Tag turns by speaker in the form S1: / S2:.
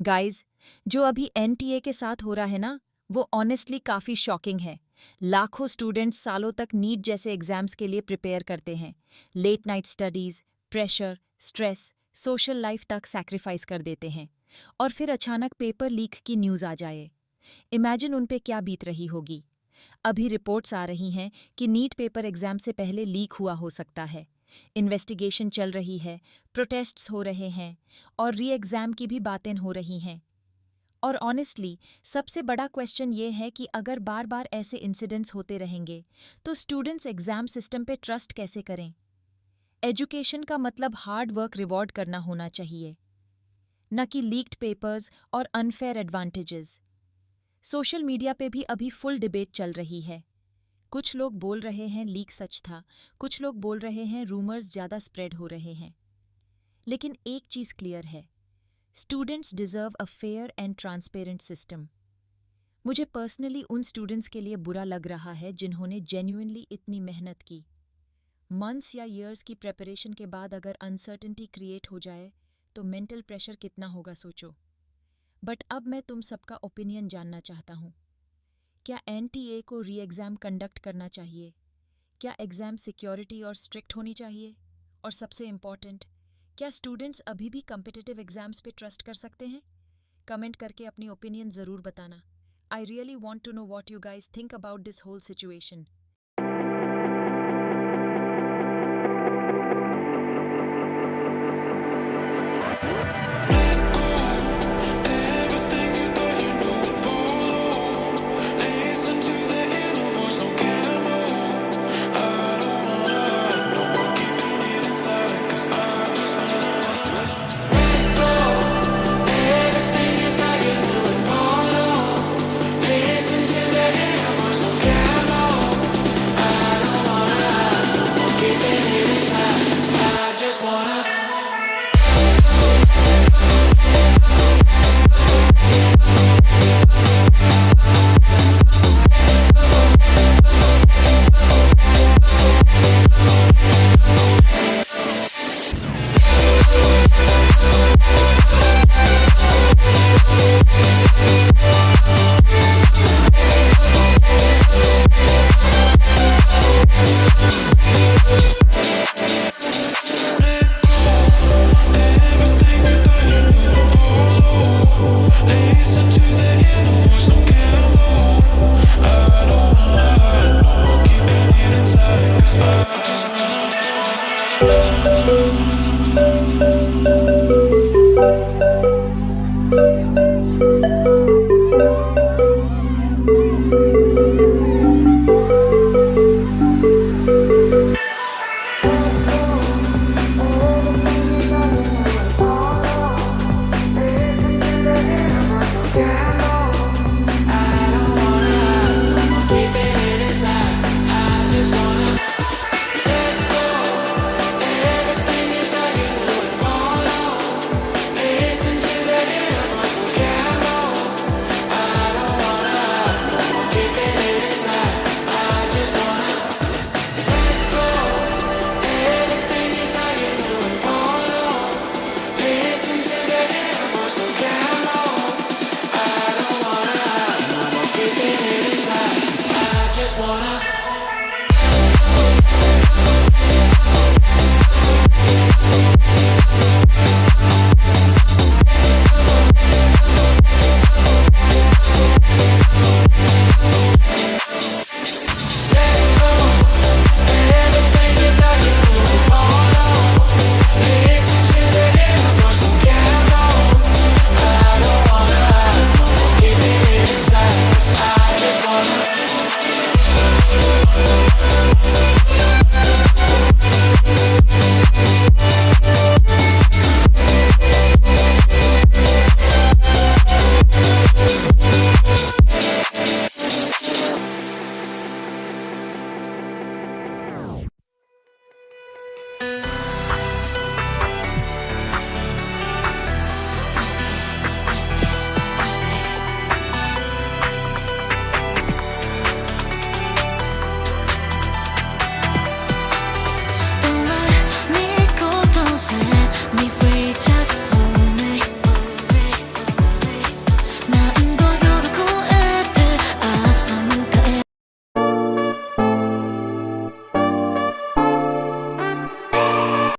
S1: Guys, जो अभी NTA के साथ हो रहा है ना, वो ऑनेस्टली काफ़ी शॉकिंग है। लाखों स्टूडेंट्स सालों तक नीट जैसे एग्जाम्स के लिए प्रिपेयर करते हैं। Late night studies, pressure, stress, social life तक सैक्रिफाइस कर देते हैं। और फिर अचानक पेपर लीक की न्यूज़ आ जाए। इमेजिन उन पे क्या बीत रही होगी। अभी रिपोर्ट्स आ रही हैं कि नीट पेपर एग्जाम से पहले लीक हुआ हो सकता है। इन्वेस्टिगेशन चल रही है, प्रोटेस्ट्स हो रहे हैं और री एग्ज़ाम की भी बातें हो रही हैं। और ऑनेस्टली सबसे बड़ा क्वेश्चन ये है कि अगर बार बार ऐसे इंसिडेंट्स होते रहेंगे तो स्टूडेंट्स एग्जाम सिस्टम पे ट्रस्ट कैसे करें। एजुकेशन का मतलब हार्ड वर्क रिवॉर्ड करना होना चाहिए, न कि लीक्ड पेपर्स और अनफेयर एडवांटेजेस। सोशल मीडिया पे भी अभी फुल डिबेट चल रही है। कुछ लोग बोल रहे हैं लीक सच था, कुछ लोग बोल रहे हैं रूमर्स ज़्यादा स्प्रेड हो रहे हैं। लेकिन एक चीज़ क्लियर है, students deserve a fair and transparent system. मुझे पर्सनली उन स्टूडेंट्स के लिए बुरा लग रहा है जिन्होंने जेन्युइनली इतनी मेहनत की। मंथ्स या ईयर्स की प्रेपरेशन के बाद अगर अनसर्टेनिटी क्रिएट हो जाए तो मेंटल प्रेशर कितना होगा सोचो। बट अब मैं तुम सबका ओपिनियन जानना चाहता हूँ। क्या एनटीए को री एग्ज़ाम कंडक्ट करना चाहिए? क्या एग्ज़ाम सिक्योरिटी और स्ट्रिक्ट होनी चाहिए? और सबसे इम्पॉर्टेंट, क्या स्टूडेंट्स अभी भी कम्पिटिटिव एग्जाम्स पे ट्रस्ट कर सकते हैं? कमेंट करके अपनी ओपिनियन ज़रूर बताना। I really want to know what you guys think about this whole situation.
S2: Keeping it inside.